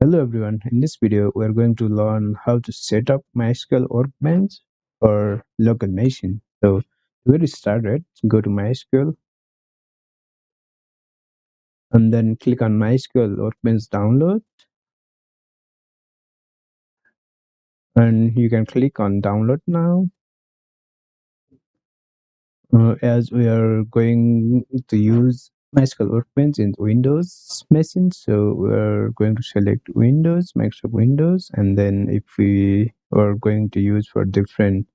Hello everyone, in this video we are going to learn how to set up MySQL Workbench for local machine. So to get started, go to MySQL and then click on MySQL Workbench download, and you can click on download now. As we are going to use MySQL Workbench in Windows machine, so we are going to select Windows, Microsoft Windows, and then if we are going to use for different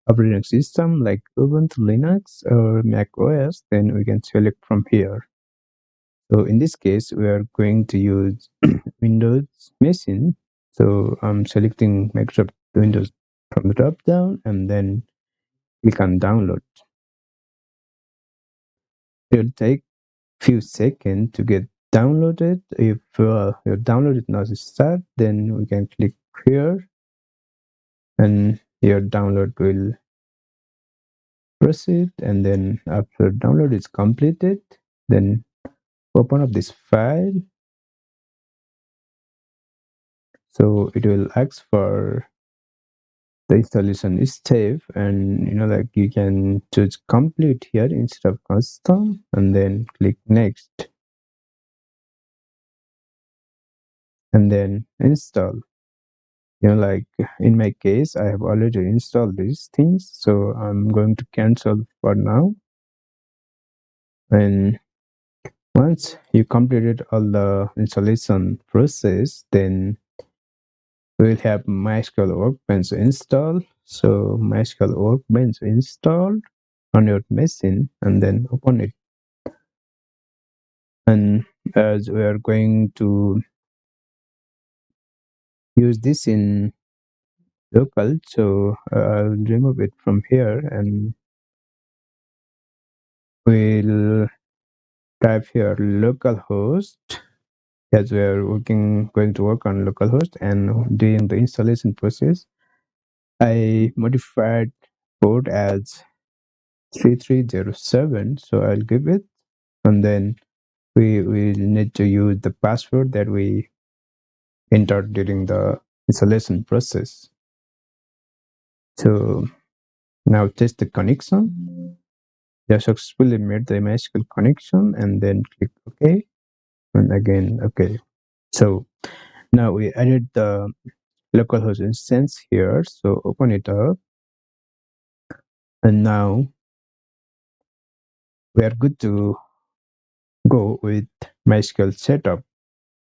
operating system like Ubuntu Linux or Mac OS, then we can select from here. So in this case, we are going to use Windows machine. So I'm selecting Microsoft Windows from the drop down and then click on download. It will take few seconds to get downloaded. If your download is not start, then we can click here and your download will proceed. And then after download is completed, then open up this file. So it will ask for the installation step, and like you can choose complete here instead of custom and then click next and then install. Like in my case, I have already installed these things, so I'm going to cancel for now. And once you completed all the installation process, then we will have MySQL Workbench installed. So MySQL Workbench installed on your machine and then open it. And as we are going to use this in local, so I'll remove it from here and we'll type here localhost, as we are going to work on localhost. And during the installation process, I modified port as 3307, so I'll give it, and then we will need to use the password that we entered during the installation process. So now test the connection. You have successfully made the MySQL connection and then click OK and again OK. So now we added the localhost instance here, so open it up, and now we are good to go with MySQL setup.